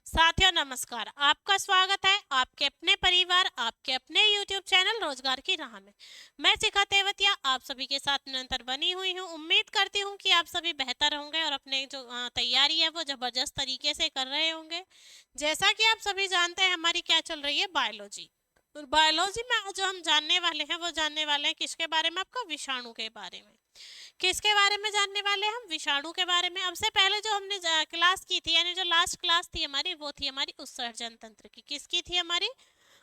साथियों नमस्कार। आपका स्वागत है आपके अपने परिवार आपके अपने YouTube चैनल रोजगार की राह में। मैं शिखा तेवतिया आप सभी के साथ निरंतर बनी हुई हूँ। उम्मीद करती हूँ कि आप सभी बेहतर होंगे और अपने जो तैयारी है वो जबरदस्त तरीके से कर रहे होंगे। जैसा कि आप सभी जानते हैं हमारी क्या चल रही है, बायोलॉजी। और बायोलॉजी में आज जो हम जानने वाले हैं वो जानने वाले हैं किसके बारे में, आपका विषाणु के बारे में। किसके बारे में जानने वाले हैं हम, विषाणु के बारे में। अब से पहले जो हमने क्लास की थी, यानी जो लास्ट क्लास थी हमारी, वो थी हमारी उत्सर्जन तंत्र की। किसकी थी, हमारी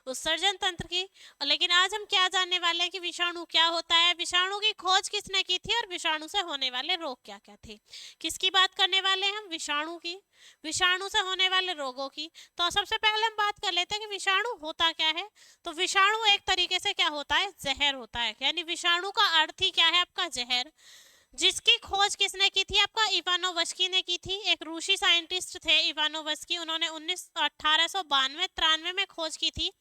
उत्सर्जन तंत्र की। और लेकिन आज हम क्या जानने वाले हैं कि विषाणु क्या होता है, विषाणु की खोज किसने की थी और विषाणु से होने वाले रोग क्या क्या थे। किसकी बात करने वाले हैं हम, विषाणु की, विषाणु से होने वाले रोगों की। तो सबसे पहले हम बात कर लेते हैं कि विषाणु होता क्या है। तो विषाणु एक तरीके से क्या होता है, जहर होता है। यानी विषाणु का अर्थ ही क्या है, आपका जहर। जिसकी खोज किसने की थी, आपका इवानोवस्की ने की थी। एक रूसी साइंटिस्ट थे इवानोवस्की, उन्होंने 1892-93 में खोज की थी।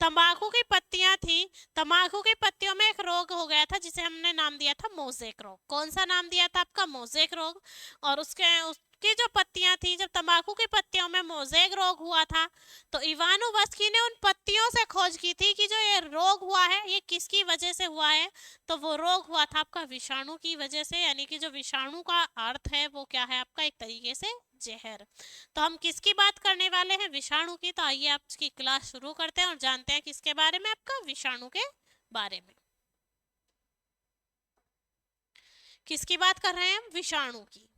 तंबाकू की पत्तियां थी, तंबाकू की पत्तियों में एक रोग हो गया था जिसे हमने नाम दिया था मोज़ेक रोग। कौन सा नाम दिया था, आपका मोज़ेक रोग। और उसकी जो पत्तियां थी, जब तंबाकू की पत्तियों में मोज़ेक रोग हुआ था तो इवानोवस्की ने उन पत्तियों से खोज की थी कि जो ये रोग हुआ है ये किसकी वजह से हुआ है। तो वो रोग हुआ था आपका विषाणु की वजह से। यानी कि जो विषाणु का अर्थ है वो क्या है, आपका एक तरीके से जहर। तो हम किसकी बात करने वाले हैं, विषाणु की। तो आइए आपकी क्लास शुरू करते हैं और जानते हैं किसके बारे में, आपका विषाणु के बारे में। किसकी बात कर रहे हैं हम, विषाणु की।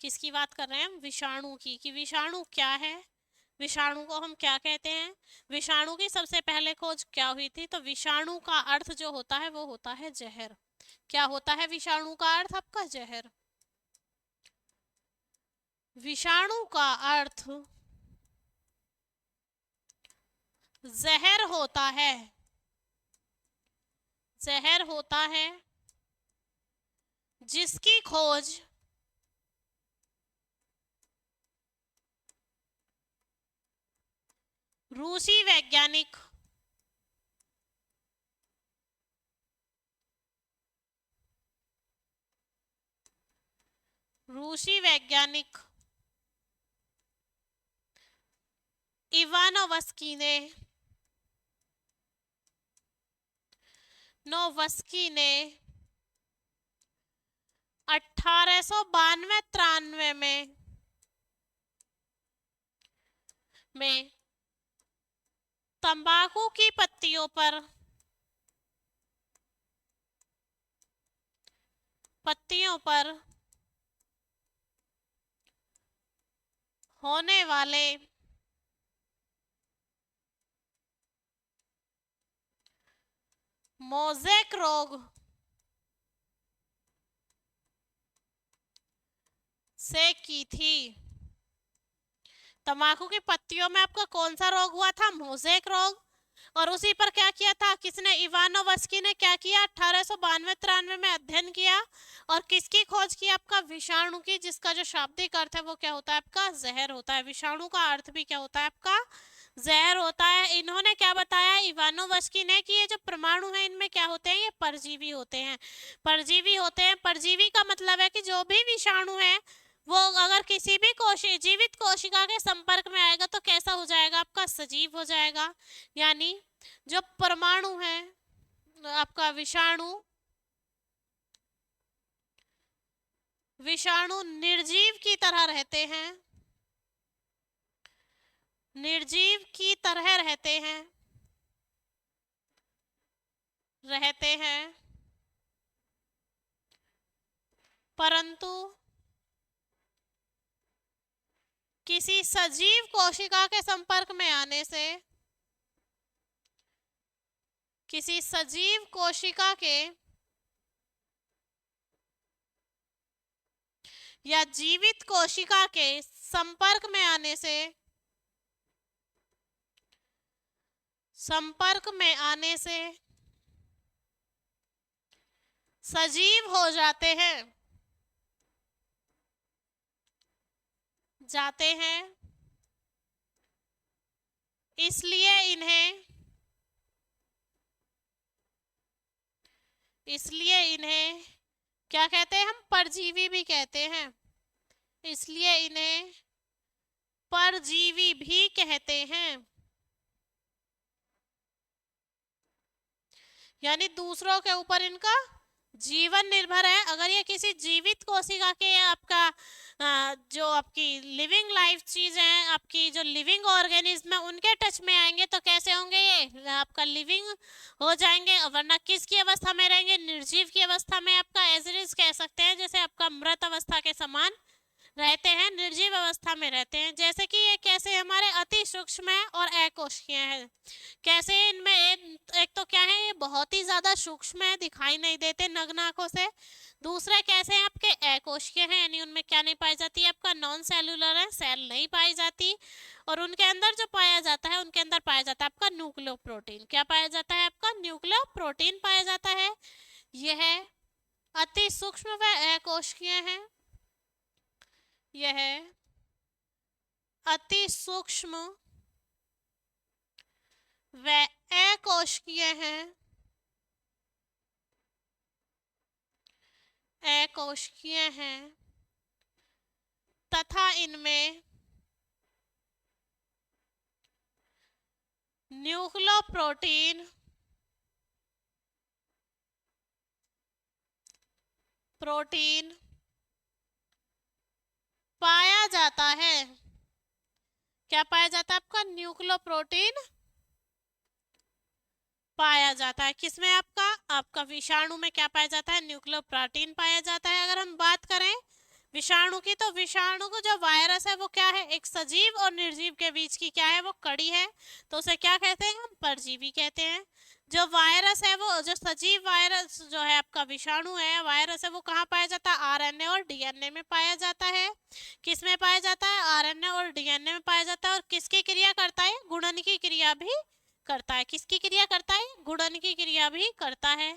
किसकी बात कर रहे हैं हम, विषाणु की। कि विषाणु क्या है, विषाणु को हम क्या कहते हैं। विषाणु की सबसे पहले खोज क्या हुई थी, तो विषाणु का अर्थ जो होता है वो होता है जहर। क्या होता है विषाणु का अर्थ, आपका जहर। विषाणु का अर्थ जहर होता है, जहर होता है जिसकी खोज रूसी वैज्ञानिक रूसी वैज्ञानिक इवानोवस्की ने नोवस्की ने 1892-93 में तंबाकू की पत्तियों पर होने वाले मोज़ेक रोग से की थी। तंबाकू की पत्तियों में आपका कौन सा रोग हुआ था, मोज़ेक रोग। और उसी पर क्या किया था, किसने, इवानोवस्की ने क्या किया, 1892-93 में अध्ययन किया। और किसकी खोज की, आपका विषाणु की, जिसका जो शाब्दिक अर्थ है वो क्या होता है, आपका जहर होता है। विषाणु का अर्थ भी क्या होता है, आपका जहर होता है। इन्होंने क्या बताया, इवानोवस्की ने, कि ये जो परमाणु है इनमें क्या होते हैं, ये परजीवी होते हैं। परजीवी होते हैं, परजीवी का मतलब है कि जो भी विषाणु है वो अगर किसी भी जीवित कोशिका के संपर्क में आएगा तो कैसा हो जाएगा, आपका सजीव हो जाएगा। यानी जो परमाणु है, आपका विषाणु, विषाणु निर्जीव की तरह रहते हैं, निर्जीव की तरह रहते हैं। परंतु किसी सजीव कोशिका के संपर्क में आने से, किसी सजीव कोशिका के या जीवित कोशिका के संपर्क में आने से, संपर्क में आने से सजीव हो जाते हैं। इसलिए इन्हें क्या कहते हैं, हम परजीवी भी कहते हैं। इसलिए इन्हें परजीवी भी कहते हैं। यानी दूसरों के ऊपर इनका जीवन निर्भर है। अगर ये किसी जीवित कोशिका के आपका जो आपकी लिविंग लाइफ चीज है, आपकी जो लिविंग ऑर्गेनिज्म है, उनके टच में आएंगे तो कैसे होंगे, ये आपका लिविंग हो जाएंगे। वरना किसकी अवस्था में रहेंगे, निर्जीव की अवस्था में। आपका एज इट इज कह सकते हैं, जैसे आपका मृत अवस्था के समान रहते हैं, निर्जीव अवस्था में रहते हैं। जैसे कि ये कैसे हमारे अति सूक्ष्म है और अकोशिकीय है। कैसे इनमें एक तो क्या है, ये बहुत ही ज्यादा सूक्ष्म है, दिखाई नहीं देते नग्न आंखों से। दूसरा कैसे हैं, आपके अकोशिकीय हैं, यानी उनमें क्या नहीं पाई जाती है, आपका नॉन सेलुलर है, सेल नहीं पाई जाती। और उनके अंदर जो पाया जाता है, उनके अंदर पाया जाता है आपका न्यूक्लियो प्रोटीन। क्या पाया जाता है, आपका न्यूक्लियो प्रोटीन पाया जाता है। यह अति सूक्ष्म व अकोशिकीय है। यह अति सूक्ष्म व अकोशिकीय है। अकोशिकीय है तथा इनमें न्यूक्लियोप्रोटीन प्रोटीन पाया जाता है। क्या पाया जाता है, आपका न्यूक्लियोप्रोटीन पाया जाता है। किसमें, आपका विषाणु में क्या पाया जाता है, न्यूक्लियोप्रोटीन पाया जाता है। अगर हम बात करें विषाणु की, तो विषाणु को जो वायरस है वो क्या है, एक सजीव और निर्जीव के बीच की क्या है, वो कड़ी है। तो उसे क्या कहते हैं, हम परजीवी कहते हैं। जो वायरस है, वो जो सजीव वायरस जो है, आपका विषाणु है, वायरस है, वो कहाँ पाया जाता है, आरएनए और डीएनए में पाया जाता है। किस में पाया जाता है, आरएनए और डीएनए में पाया जाता है। और किसकी क्रिया करता है, गुणन की क्रिया भी करता है। किसकी क्रिया करता है, गुणन की क्रिया भी करता है।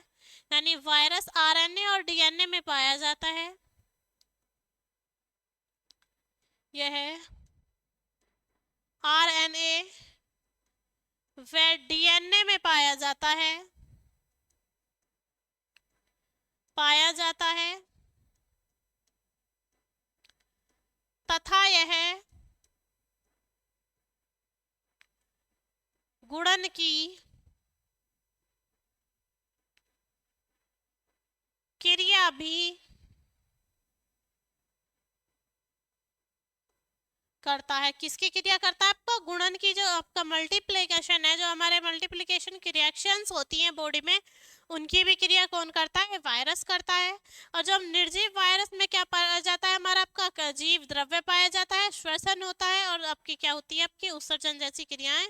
यानी वायरस आरएनए और डीएनए में पाया जाता है। यह आरएनए व डीएनए में पाया जाता है। तथा यह गुणन की क्रिया भी करता है। किसकी क्रिया करता है, आपका गुणन की। जो आपका मल्टीप्लिकेशन है, जो हमारे मल्टीप्लिकेशन की रिएक्शंस होती हैं बॉडी में, उनकी भी क्रिया कौन करता है, वायरस करता है। और जब निर्जीव वायरस में क्या पाया जाता है, हमारा आपका जीव द्रव्य पाया जाता है, श्वसन होता है, और आपकी क्या होती है, आपकी उत्सर्जन जैसी क्रियाएं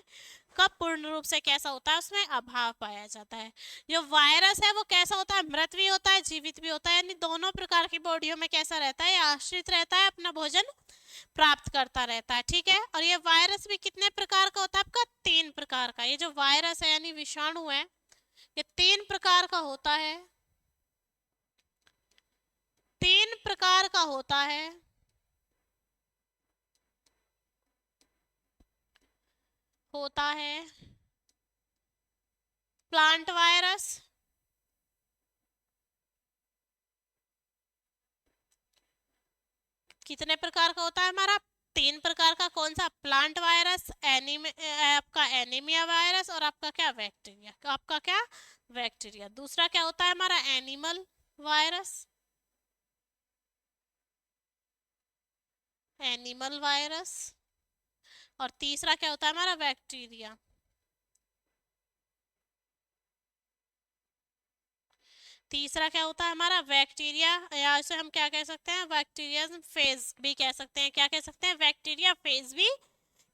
का पूर्ण रूप से कैसा होता है, उसमें अभाव पाया जाता है। जो वायरस है वो कैसा होता है, मृत भी होता है, जीवित भी होता है। यानी दोनों प्रकार की बॉडियों में कैसा रहता है, आश्रित रहता है, अपना भोजन प्राप्त करता रहता है। ठीक है। और ये वायरस भी कितने प्रकार का होता है, आपका 3 प्रकार का। ये जो वायरस है यानी विषाणु है, ये 3 प्रकार का होता है। 3 प्रकार का होता है। प्लांट वायरस, कितने प्रकार का होता है हमारा, 3 प्रकार का। कौन सा, प्लांट वायरस, आपका एनीमिया वायरस, और आपका क्या, बैक्टीरिया। आपका क्या, बैक्टीरिया। दूसरा क्या होता है हमारा, एनिमल वायरस, एनिमल वायरस। और तीसरा क्या होता है हमारा, बैक्टीरिया। तीसरा क्या होता है हमारा, बैक्टीरिया, या इसे हम क्या कह सकते हैं, बैक्टीरिया फेज भी कह सकते हैं। क्या कह सकते हैं, बैक्टीरिया फेज भी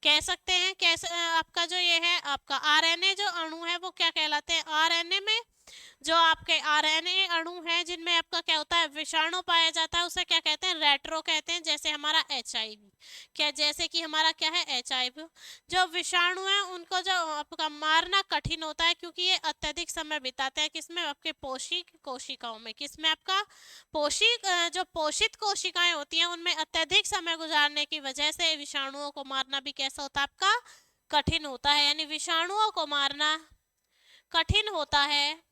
कह सकते हैं। कैसे, आपका जो ये है, आपका आरएनए जो अणु है, वो क्या कहलाते हैं, आरएनए में जो आपके आरएनए अणु हैं, जिनमें आपका क्या होता है, विषाणु पाया जाता है, उसे क्या कहते हैं, रेट्रो कहते हैं। जैसे हमारा एचआईवी, क्या, जैसे कि हमारा क्या है, एचआईवी। जो विषाणु है, उनको जो आपका मारना कठिन होता है, क्योंकि ये अत्यधिक समय बिताते हैं किसमें, आपके पोषक कोशिकाओं में। किसमें, आपका जो पोषित कोशिकाएं होती हैं, उनमें अत्यधिक समय गुजारने की वजह से विषाणुओं को मारना भी कैसा होता है, आपका कठिन होता है। यानी विषाणुओं को मारना कठिन होता है।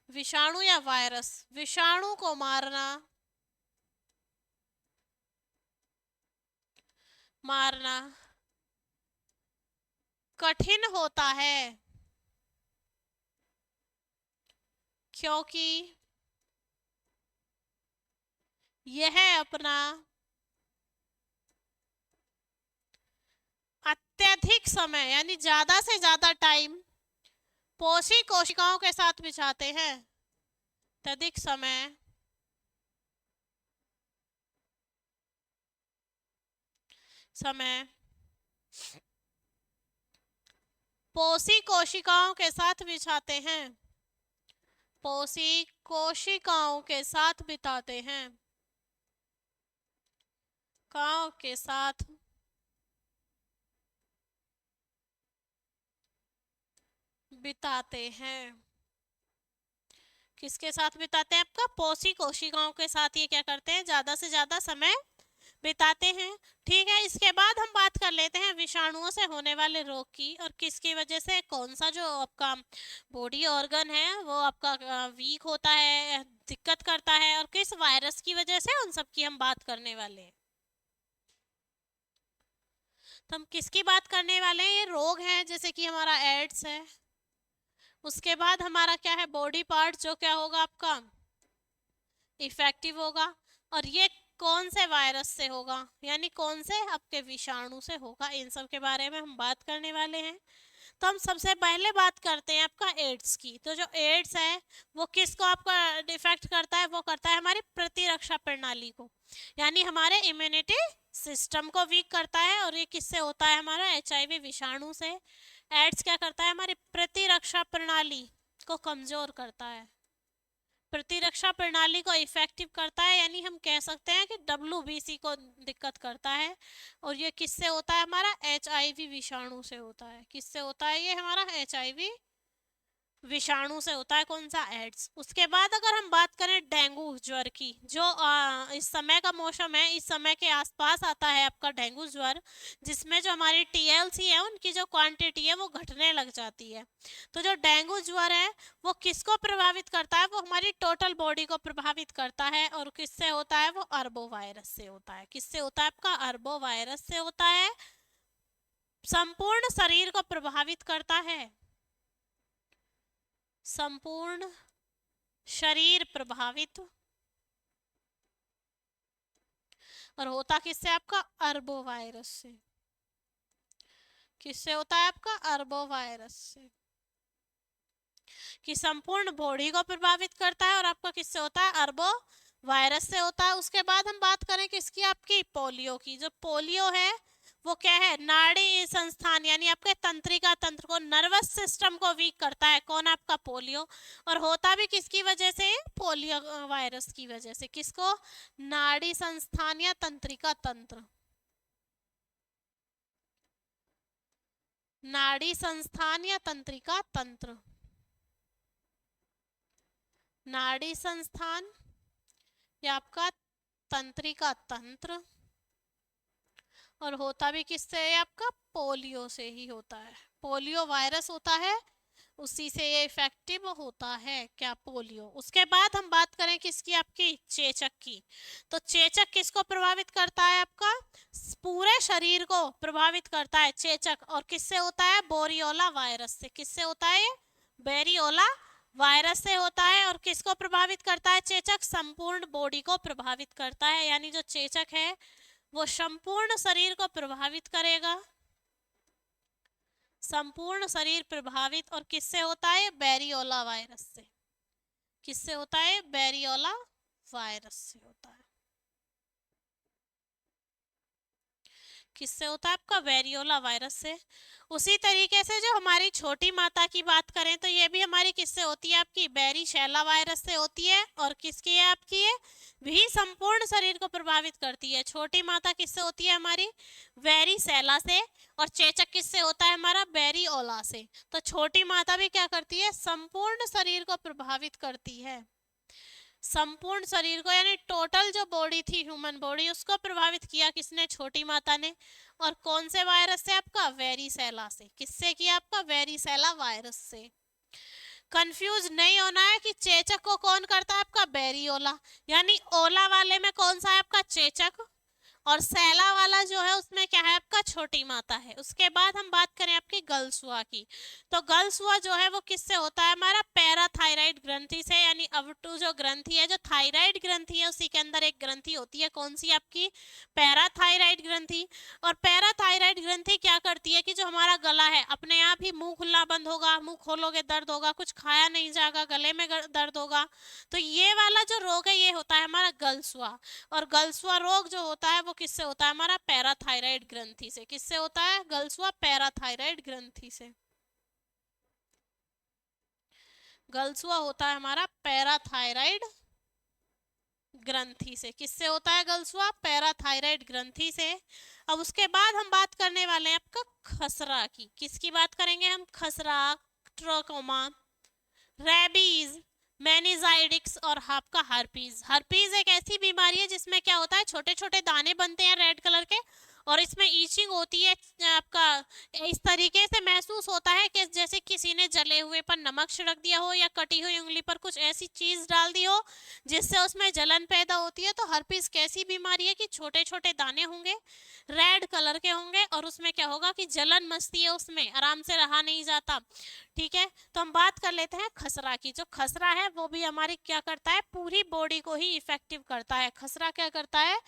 विषाणु या वायरस, विषाणु को मारना, मारना कठिन होता है क्योंकि यह अपना अत्यधिक समय यानी ज्यादा से ज्यादा टाइम पोषी कोशिकाओं के साथ बिताते हैं। अत्यधिक समय पोषी कोशिकाओं के साथ बिताते हैं, पोषी कोशिकाओं के साथ बिताते हैं, काओं के साथ बिताते हैं। किसके साथ बिताते हैं? आपका पोषी कोशिकाओं के साथ ये क्या करते हैं? ज्यादा से ज्यादा समय बिताते हैं। ठीक है, इसके बाद हम बात कर लेते हैं विषाणुओं से होने वाले रोग की और किसकी वजह से कौन सा जो आपका बॉडी ऑर्गन है वो आपका वीक होता है, दिक्कत करता है, और किस वायरस की वजह से, उन सब की हम बात करने वाले हैं। तो हम किसकी बात करने वाले हैं? ये रोग हैं जैसे कि हमारा एड्स है, उसके बाद हमारा क्या है, बॉडी पार्ट जो क्या होगा आपका इफेक्टिव होगा, और ये कौन से वायरस से होगा यानी कौन से आपके विषाणु से होगा, इन सब के बारे में हम बात करने वाले हैं। तो हम सबसे पहले बात करते हैं आपका एड्स की। तो जो एड्स है वो किसको आपका डिफेक्ट करता है? वो करता है हमारी प्रतिरक्षा प्रणाली को, यानी हमारे इम्यूनिटी सिस्टम को वीक करता है। और ये किससे होता है? हमारा HIV विषाणु से। एड्स क्या करता है? हमारी प्रतिरक्षा प्रणाली को कमजोर करता है, प्रतिरक्षा प्रणाली को इफेक्टिव करता है, यानी हम कह सकते हैं कि WBC को दिक्कत करता है। और ये किससे होता है? हमारा HIV विषाणु से होता है। किससे होता है? ये हमारा HIV विषाणु से होता है। कौन सा? एड्स। उसके बाद अगर हम बात करें डेंगू ज्वर की, जो इस समय का मौसम है, इस समय के आसपास आता है आपका डेंगू ज्वर, जिसमें जो हमारी TLC है उनकी जो क्वांटिटी है वो घटने लग जाती है। तो जो डेंगू ज्वर है वो किसको प्रभावित करता है? वो हमारी टोटल बॉडी को प्रभावित करता है। और किससे होता है? वो अर्बो वायरस से होता है। किससे होता है? आपका अर्बो वायरस से होता है। संपूर्ण शरीर को प्रभावित करता है, संपूर्ण शरीर प्रभावित, और होता किससे? आपका अर्बो वायरस से। किससे होता है? आपका अर्बो वायरस से, कि संपूर्ण बॉडी को प्रभावित करता है। और आपका किससे होता है? अर्बो वायरस से होता है। उसके बाद हम बात करें किसकी? आपकी पोलियो की। जो पोलियो है वो क्या है? नाड़ी संस्थान यानी आपके तंत्रिका तंत्र को, नर्वस सिस्टम को वीक करता है। कौन? आपका पोलियो। और होता भी किसकी वजह से? पोलियो वायरस की वजह से। किसको? नाड़ी संस्थान या तंत्रिका तंत्र, नाड़ी संस्थान या तंत्रिका तंत्र, नाड़ी संस्थान या आपका तंत्रिका तंत्र। और होता भी किससे है? आपका पोलियो से ही होता है। पोलियो वायरस होता है, उसी से ये इफेक्टिव होता है। क्या? पोलियो। उसके बाद हम बात करें किसकी? आपकी चेचक की। तो चेचक किसको प्रभावित करता है? आपका पूरे शरीर को प्रभावित करता है चेचक। और किससे होता है? बोरियोला वायरस से। किससे होता है? बेरियोला वायरस से होता है। और किसको प्रभावित करता है चेचक? संपूर्ण बॉडी को प्रभावित करता है, यानी जो चेचक है वो संपूर्ण शरीर को प्रभावित करेगा, संपूर्ण शरीर प्रभावित। और किससे होता है? बेरियोला वायरस से। किससे होता है? बेरियोला वायरस से होता है। किससे होता है? आपका वेरियोला वायरस से। उसी तरीके से जो हमारी छोटी माता की बात करें तो ये भी हमारी किससे होती है? आपकी बेरिशैला वायरस से होती है। और किसकी है? आपकी ये भी संपूर्ण शरीर को प्रभावित करती है। छोटी माता किससे होती है? हमारी वेरिशैला से। और चेचक किससे होता है? हमारा बेरियोला से। तो छोटी माता भी क्या करती है? संपूर्ण शरीर को प्रभावित करती है, संपूर्ण शरीर को, यानी टोटल जो बॉडी थी, ह्यूमन बॉडी, उसको प्रभावित किया किसने? छोटी माता ने। और कौन से वायरस से? आपका वेरिसेला से। किससे किया? आपका वेरिसेला वायरस से। कंफ्यूज नहीं होना है कि चेचक को कौन करता है आपका बेरियोला, यानी ओला वाले में कौन सा है आपका चेचक, और सैला वाला जो है उसमें क्या है आपका छोटी माता है। उसके बाद हम बात करें आपकी गलसुआ की, तो गलसुआ जो है वो किससे होता है हमारा पैराथायराइड ग्रंथि से, यानी अवटु जो ग्रंथि है, जो थायराइड ग्रंथि है उसी के अंदर एक ग्रंथि होती है, कौन सी आपकी पैराथायराइड ग्रंथि। और पैराथायराइड ग्रंथि क्या करती है कि जो हमारा गला है अपने आप ही मुंह खुलना बंद होगा, मुंह खोलोगे दर्द होगा, कुछ खाया नहीं जाएगा, गले में दर्द होगा, तो ये वाला जो रोग है ये होता है हमारा गलसुआ। और गलसुआ रोग जो होता है वो किससे होता है हमारा पैराथायराइड ग्रंथि से। किससे होता है गलसुआ पैराथायराइड ग्रंथि से। गलसुआ होता है हमारा पैराथायराइड ग्रंथि से। किससे होता है गलसुआ पैराथायराइड ग्रंथि से। अब उसके बाद हम बात करने वाले हैं आपका खसरा की। किसकी बात करेंगे हम, खसरा, ट्रोकोमा, रेबीज, मेनिजाइडिक्स और आपका हर्पीज। हर्पीज एक ऐसी बीमारी है जिसमें क्या होता है छोटे छोटे दाने बनते हैं रेड कलर के, और इसमें ईचिंग होती है आपका, इस तरीके से महसूस होता है कि जैसे किसी ने जले हुए पर नमक छिड़क दिया हो या कटी हुई उंगली पर कुछ ऐसी चीज डाल दी हो जिससे उसमें जलन पैदा होती है। तो हर्पीज कैसी बीमारी है कि छोटे छोटे दाने होंगे, रेड कलर के होंगे, और उसमें क्या होगा कि जलन मचती है, उसमें आराम से रहा नहीं जाता। ठीक है, तो हम बात कर लेते हैं खसरा की। जो खसरा है वो भी हमारी क्या करता है, पूरी बॉडी को ही इफेक्टिव करता है। खसरा क्या करता है,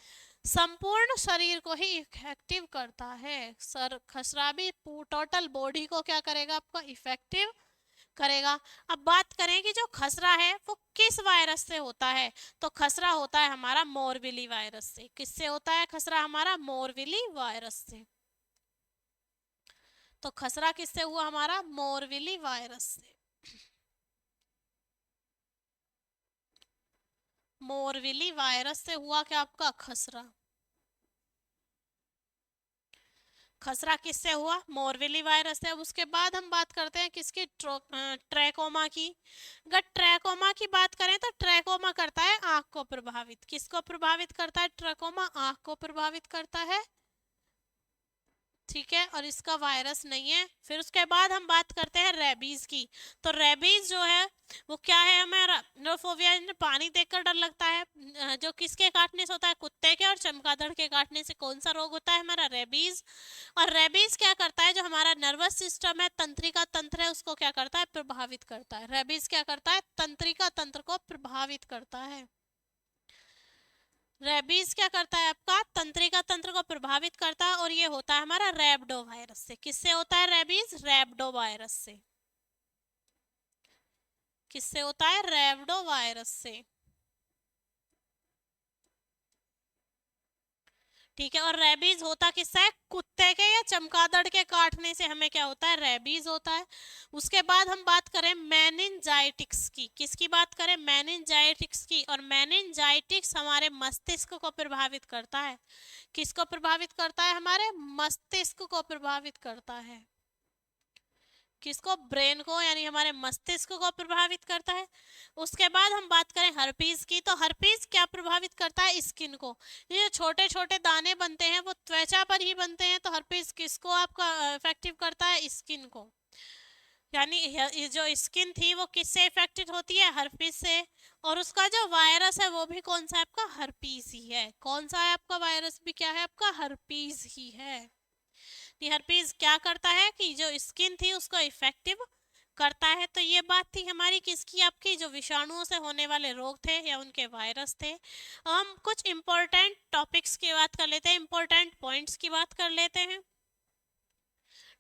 संपूर्ण शरीर को ही इफेक्टिव करता है। सर खसरा भी टोटल बॉडी को क्या करेगा, आपका इफेक्टिव करेगा। अब बात करें कि जो खसरा है वो किस वायरस से होता है, तो खसरा होता है हमारा मोरविली वायरस से। किससे होता है खसरा हमारा, मोरविली वायरस से। तो खसरा किससे हुआ हमारा, मोरविली वायरस से। मोरविली वायरस से हुआ क्या आपका खसरा। खसरा किससे हुआ, मोरविली वायरस से। अब उसके बाद हम बात करते हैं किसकी, ट्रैकोमा की। अगर ट्रैकोमा की बात करें तो ट्रैकोमा करता है आंख को प्रभावित। किसको प्रभावित करता है ट्रैकोमा, आंख को प्रभावित करता है। ठीक है, और इसका वायरस नहीं है। फिर उसके बाद हम बात करते हैं रेबीज की। तो रेबीज जो है वो क्या है हमारा, नोफोबिया, पानी देखकर डर लगता है, जो किसके काटने से होता है, कुत्ते के और चमगादड़ के काटने से। कौन सा रोग होता है हमारा, रेबीज। और रेबीज क्या करता है, जो हमारा नर्वस सिस्टम है, तंत्रिका तंत्र है, उसको क्या करता है, प्रभावित करता है। रेबीज क्या करता है, तंत्रिका तंत्र को प्रभावित करता है। रेबीज क्या करता है आपका, तंत्रिका तंत्र को प्रभावित करता है, और ये होता है हमारा रैबिडो वायरस से। किससे होता है रेबीज, रैबिडो वायरस से। किससे होता है, रैबिडो वायरस से। ठीक है, और रेबीज होता किससे है, कुत्ते के या चमगादड़ के काटने से हमें क्या होता है, रेबीज होता है। उसके बाद हम बात करें मेनिनजाइटिक्स की। किसकी बात करें, मेनिनजाइटिक्स की। और मेनिनजाइटिक्स हमारे मस्तिष्क को प्रभावित करता है। किसको प्रभावित करता है, हमारे मस्तिष्क को प्रभावित करता है। किसको, ब्रेन को, यानी हमारे मस्तिष्क को प्रभावित करता है। उसके बाद हम बात करें हर्पीज की। तो हर्पीज क्या प्रभावित करता है, स्किन को। ये छोटे छोटे दाने बनते हैं वो त्वचा पर ही बनते हैं, तो हर्पीज किसको आपका इफेक्टिव करता है, स्किन को। यानी ये जो स्किन थी वो किससे इफेक्टेड होती है, हर्पीज से। और उसका जो वायरस है वो भी कौन सा है आपका, हर्पीज ही है। कौन सा है आपका वायरस भी, क्या है आपका, हर्पीज ही है। हर्पीज क्या करता है कि जो स्किन थी उसको इफेक्टिव करता है। तो ये बात थी हमारी किसकी, आपकी जो विषाणुओं से होने वाले रोग थे या उनके वायरस थे। हम कुछ इंपॉर्टेंट टॉपिक्स की बात कर लेते हैं, इंपॉर्टेंट पॉइंट्स की बात कर लेते हैं।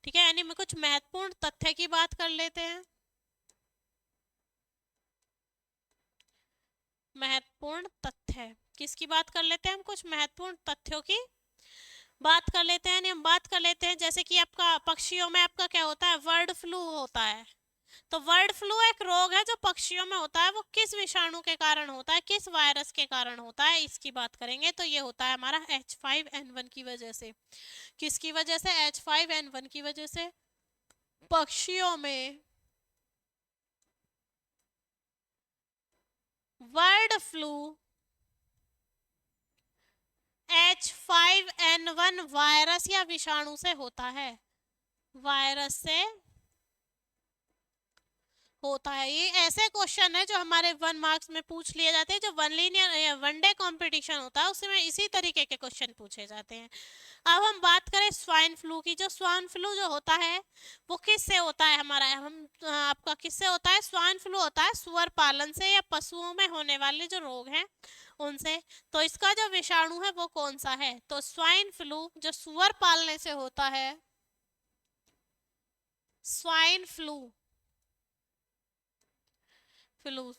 ठीक है, यानी मैं कुछ महत्वपूर्ण तथ्य की बात कर लेते हैं। महत्वपूर्ण तथ्य किसकी बात कर लेते हैं हम, कुछ महत्वपूर्ण तथ्यों की बात कर लेते हैं। हम बात कर लेते हैं जैसे कि आपका पक्षियों में आपका क्या होता है, बर्ड फ्लू होता है। तो बर्ड फ्लू एक रोग है जो पक्षियों में होता है। वो किस विषाणु के कारण होता है, किस वायरस के कारण होता है, इसकी बात करेंगे। तो ये होता है हमारा H5N1 की वजह से। किसकी वजह से, H5N1 की वजह से पक्षियों में बर्ड फ्लू H5N1 वायरस या विषाणु से होता है। वायरस से होता है। ये ऐसे क्वेश्चन है जो हमारे 1 मार्क्स में पूछ लिए जाते हैं, जो वनडे कंपटीशन होता है उसमें इसी तरीके के क्वेश्चन पूछे जाते हैं। अब हम बात करें स्वाइन फ्लू की। जो स्वाइन फ्लू जो होता है वो किससे होता है हमारा, आपका किससे होता है? स्वाइन फ्लू होता है सुअर पालन से या पशुओं में होने वाले जो रोग हैं उनसे। तो इसका जो विषाणु है वो कौन सा है? तो स्वाइन फ्लू जो सुअर पालने से होता है, स्वाइन फ्लू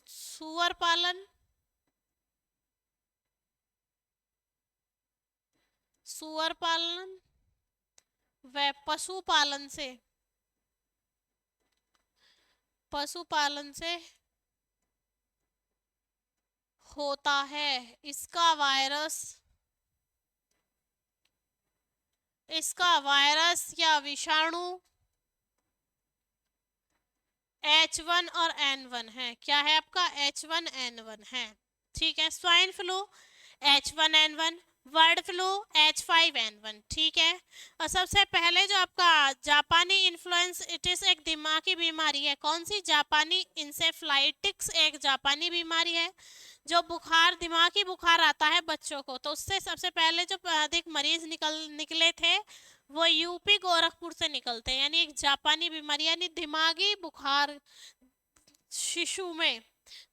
सुअर पालन, सुअर पालन व पशुपालन से, पशुपालन से होता है। इसका वायरस या विषाणु H1 और N1 है। क्या है आपका? H1N1 है। ठीक है। Swine flu H1N1, bird flu H5N1। ठीक है। और सबसे पहले जो आपका जापानी इन्फ्लुएंस इटिस एक दिमागी बीमारी है। कौन सी? जापानी इंसेफ्लाइटिक्स एक जापानी बीमारी है जो दिमागी बुखार आता है बच्चों को। तो उससे सबसे पहले जो अधिक मरीज निकले थे वो यूपी गोरखपुर से निकलते हैं। यानी एक जापानी बीमारी, यानी दिमागी बुखार शिशु में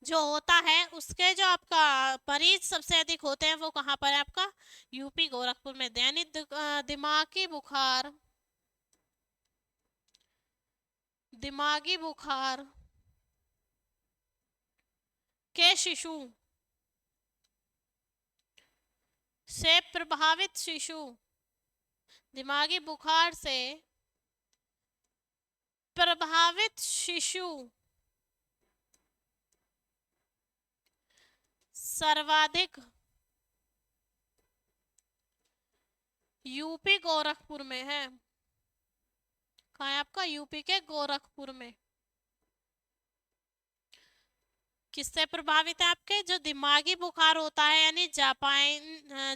जो होता है उसके जो आपका मरीज सबसे अधिक होते हैं वो कहाँ पर है? आपका यूपी गोरखपुर में। यानी दिमागी बुखार के शिशु से प्रभावित शिशु, दिमागी बुखार से प्रभावित शिशु सर्वाधिक यूपी गोरखपुर में है। कहाँ है आपका? यूपी के गोरखपुर में। किससे प्रभावित है? आपके जो दिमागी बुखार होता है यानी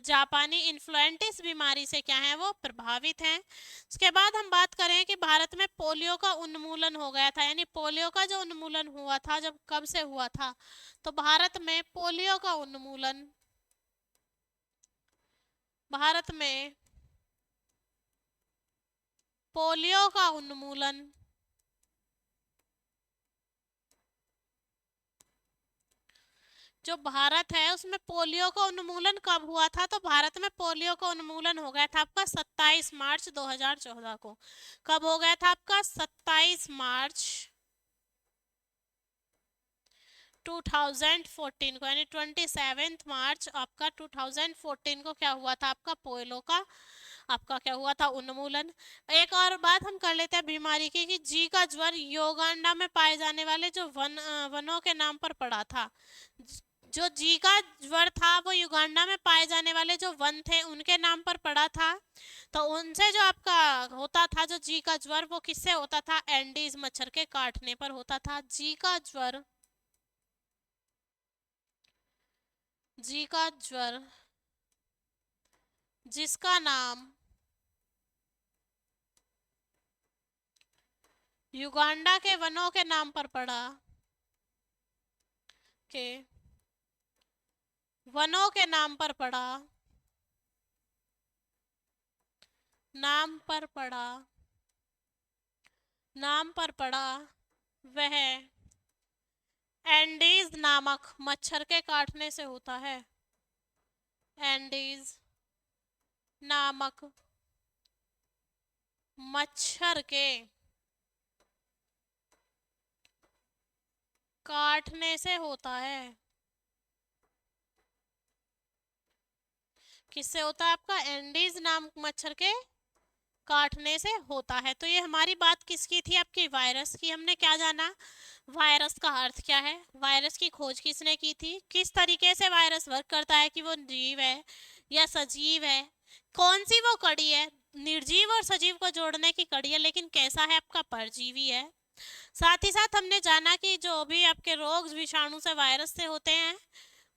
जापानी इन्फ्लुएंटिस बीमारी से क्या है? वो प्रभावित हैं। उसके बाद हम बात करें कि भारत में पोलियो का उन्मूलन हो गया था। यानी पोलियो का जो उन्मूलन हुआ था जब कब से हुआ था? तो भारत में पोलियो का उन्मूलन जो भारत है उसमें पोलियो का उन्मूलन कब हुआ था? तो भारत में पोलियो का उन्मूलन हो गया था आपका 27 मार्च 2014 को। कब हो गया था आपका? 27 मार्च 2014 को। यानी 27 मार्च आपका 2014 को क्या हुआ था? आपका पोलियो का आपका क्या हुआ था? उन्मूलन। एक और बात हम कर लेते हैं बीमारी की कि जी का ज्वर युगांडा में पाए जाने वाले जो वनों के नाम पर पड़ा था। जो जी का ज्वर था वो युगांडा में पाए जाने वाले जो वन थे उनके नाम पर पड़ा था। तो उनसे जो आपका होता था जो जी का ज्वर वो किससे होता था? एंडीज मच्छर के काटने पर होता था। जी का ज्वर जिसका नाम युगांडा के वनों के नाम पर पड़ा, के वनों के नाम पर पड़ा वह एंडीज नामक मच्छर के काटने से होता है। एंडीज नामक मच्छर के काटने से होता है। किससे होता है? आपका एंडीज नामक मच्छर के काटने से होता है। तो ये हमारी बात किसकी थी? आपकी वायरस की। हमने क्या जाना? वायरस का अर्थ क्या है, वायरस की खोज किसने की थी, किस तरीके से वायरस वर्क करता है, कि वो जीव है या सजीव है, कौन सी वो कड़ी है, निर्जीव और सजीव को जोड़ने की कड़ी है, लेकिन कैसा है? आपका परजीवी है। साथ ही साथ हमने जाना कि जो भी आपके रोग विषाणु से वायरस से होते हैं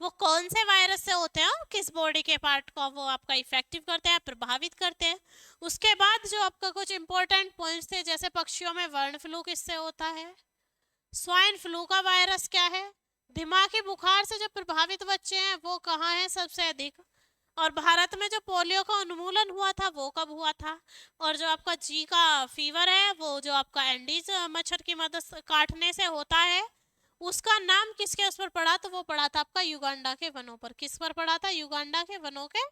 वो कौन से वायरस से होते हैं और किस बॉडी के पार्ट को वो आपका इफेक्टिव करते हैं, प्रभावित करते हैं। उसके बाद जो आपका कुछ इंपॉर्टेंट पॉइंट्स थे जैसे पक्षियों में बर्ड फ्लू किससे होता है, स्वाइन फ्लू का वायरस क्या है? दिमागी बुखार से जो प्रभावित बच्चे हैं वो कहाँ हैं सबसे अधिक? और भारत में जो पोलियो का उन्मूलन हुआ था वो कब हुआ था? और जो आपका जी का फीवर है वो जो आपका एंडीज मच्छर की मदद से काटने से होता है, उसका नाम किसके उस पर पड़ा? तो वो पड़ा था आपका युगांडा के वनों पर। किस पर पड़ा था? युगांडा के वनों के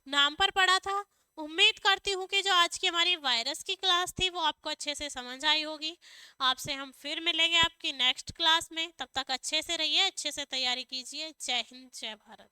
नाम पर पड़ा था। उम्मीद करती हूँ कि जो आज की हमारी वायरस की क्लास थी वो आपको अच्छे से समझ आई होगी। आपसे हम फिर मिलेंगे आपकी नेक्स्ट क्लास में। तब तक अच्छे से रहिए, अच्छे से तैयारी कीजिए। जय हिंद, जय भारत।